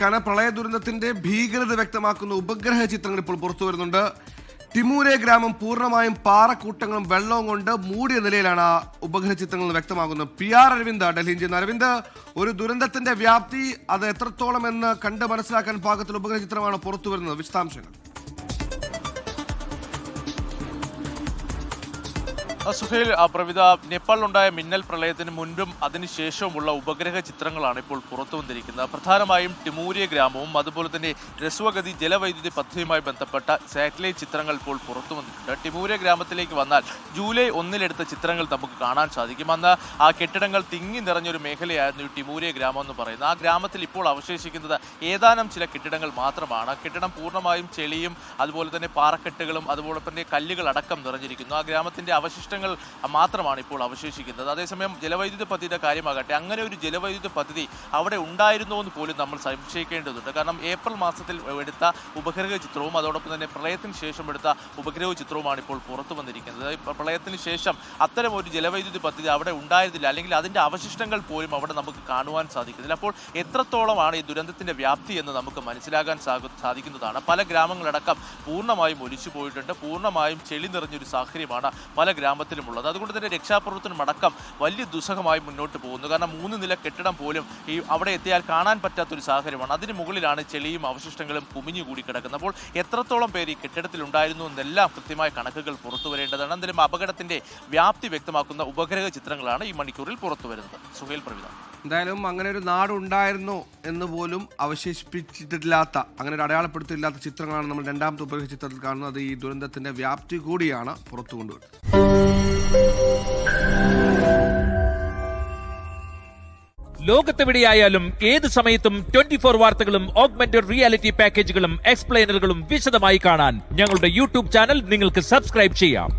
കനപ്രളയ ദുരന്തത്തിന്റെ ഭീകരത വ്യക്തമാക്കുന്ന ഉപഗ്രഹ ചിത്രങ്ങൾ ഇപ്പോൾ പുറത്തു വരുന്നുണ്ട്. ടിമൂരെ ഗ്രാമം പൂർണ്ണമായും പാറക്കൂട്ടങ്ങളും വെള്ളവും കൊണ്ട് മൂടിയ നിലയിലാണ് ആ ഉപഗ്രഹ ചിത്രങ്ങൾ വ്യക്തമാകുന്നത്. PR അരവിന്ദ് ഡൽഹിയിൽ ചെയ്യുന്ന. അരവിന്ദ്, ഒരു ദുരന്തത്തിന്റെ വ്യാപ്തി അത് എത്രത്തോളം എന്ന് കണ്ട് മനസ്സിലാക്കാൻ പാകത്തിൽ ഉപഗ്രഹ ചിത്രമാണ് പുറത്തു വരുന്നത്. വിശദാംശങ്ങൾ. സുഹേൽ, പ്രവിധ, നേപ്പാളിലുണ്ടായ മിന്നൽ പ്രളയത്തിന് മുൻപും അതിനുശേഷവുമുള്ള ഉപഗ്രഹ ചിത്രങ്ങളാണ് ഇപ്പോൾ പുറത്തു വന്നിരിക്കുന്നത്. പ്രധാനമായും ടിമൂരിയ ഗ്രാമവും അതുപോലെ തന്നെ രസ്വഗതി ജലവൈദ്യുതി പദ്ധതിയുമായി ബന്ധപ്പെട്ട സാറ്റലൈറ്റ് ചിത്രങ്ങൾ ഇപ്പോൾ പുറത്തു വന്നിട്ടുണ്ട്. ടിമൂരിയ ഗ്രാമത്തിലേക്ക് വന്നാൽ ജൂലൈ 1 എടുത്ത ചിത്രങ്ങൾ നമുക്ക് കാണാൻ സാധിക്കും. അന്ന് ആ കെട്ടിടങ്ങൾ തിങ്ങി നിറഞ്ഞൊരു മേഖലയായിരുന്നു ഈ ടിമൂരിയ ഗ്രാമം എന്ന് പറയുന്നത്. ആ ഗ്രാമത്തിൽ ഇപ്പോൾ അവശേഷിക്കുന്നത് ഏതാനും ചില കെട്ടിടങ്ങൾ മാത്രമാണ്. കെട്ടിടം പൂർണ്ണമായും ചെളിയും അതുപോലെ തന്നെ പാറക്കെട്ടുകളും അതുപോലെ തന്നെ കല്ലുകൾ അടക്കം നിറഞ്ഞിരിക്കുന്നു. ആ ഗ്രാമത്തിന്റെ അവശിഷ്ടങ്ങൾ മാത്രമാണ് ഇപ്പോൾ അവശേഷിക്കുന്നത്. അതേസമയം ജലവൈദ്യുത പദ്ധതിയുടെ കാര്യമാകട്ടെ, അങ്ങനെ ഒരു ജലവൈദ്യുത പദ്ധതി അവിടെ ഉണ്ടായിരുന്നോ എന്ന് പോലും നമ്മൾ സംശയിക്കേണ്ടതുണ്ട്. കാരണം ഏപ്രിൽ മാസത്തിൽ എടുത്ത ഉപഗ്രഹ ചിത്രവും അതോടൊപ്പം തന്നെ പ്രളയത്തിന് ശേഷം എടുത്ത ഉപഗ്രഹ ചിത്രവുമാണ് ഇപ്പോൾ പുറത്തു വന്നിരിക്കുന്നത്. പ്രളയത്തിന് ശേഷം അത്തരം ഒരു ജലവൈദ്യുതി പദ്ധതി അവിടെ ഉണ്ടായിരുന്നില്ല, അല്ലെങ്കിൽ അതിൻ്റെ അവശിഷ്ടങ്ങൾ പോലും അവിടെ നമുക്ക് കാണുവാൻ സാധിക്കുന്നില്ല. അപ്പോൾ എത്രത്തോളമാണ് ഈ ദുരന്തത്തിന്റെ വ്യാപ്തി എന്ന് നമുക്ക് മനസ്സിലാക്കാൻ സാധിക്കുന്നതാണ്. പല ഗ്രാമങ്ങളടക്കം പൂർണ്ണമായും ഒലിച്ചു പോയിട്ടുണ്ട്. പൂർണ്ണമായും ചെളി നിറഞ്ഞൊരു സാഹചര്യമാണ് പല ഗ്രാമത്തിലുമുള്ളത്. അതുകൊണ്ട് തന്നെ രക്ഷാപ്രവർത്തനം അടക്കം വലിയ ദുസ്സഹമായി മുന്നോട്ട് പോകുന്നു. കാരണം 3 നില കെട്ടിടം പോലും ഈ അവിടെ എത്തിയാൽ കാണാൻ പറ്റാത്തൊരു സാഹചര്യമാണ്. അതിന് മുകളിലാണ് ചെളിയും അവശിഷ്ടങ്ങളും കുമിഞ്ഞുകൂടി കിടക്കുന്നത്. അപ്പോൾ എത്രത്തോളം പേര് ഈ കെട്ടിടത്തിൽ ഉണ്ടായിരുന്നു എന്നെല്ലാം കൃത്യമായ കണക്കുകൾ പുറത്തു വരേണ്ടതാണ്. എന്തായാലും അപകടത്തിന്റെ വ്യാപ്തി വ്യക്തമാക്കുന്ന ഉപഗ്രഹ ചിത്രങ്ങളാണ് ഈ മണിക്കൂറിൽ പുറത്തു വരുന്നത്. സുഹേൽ, പ്രവിധ. എന്തായാലും അങ്ങനെ ഒരു നാടുണ്ടായിരുന്നോ എന്ന് പോലും അവശേഷിപ്പിച്ചിട്ടില്ലാത്ത, അങ്ങനെ ഒരു അടയാളപ്പെടുത്തിയില്ലാത്ത ചിത്രങ്ങളാണ് നമ്മൾ രണ്ടാമത്തെ ഉപഗ്രഹ ചിത്രത്തിൽ കാണുന്നത്. ഈ ദുരന്തത്തിന്റെ വ്യാപ്തി കൂടിയാണ് പുറത്തു കൊണ്ടുവരുന്നത്. ലോകത്തെവിടെയായാലും ഏത് സമയത്തും 24 വാർത്തകളും ഓഗ്മെന്റഡ് റിയാലിറ്റി പാക്കേജുകളും എക്സ്പ്ലെയിനറുകളും വിശദമായി കാണാൻ ഞങ്ങളുടെ YouTube ചാനൽ നിങ്ങൾക്ക് സബ്സ്ക്രൈബ് ചെയ്യാം.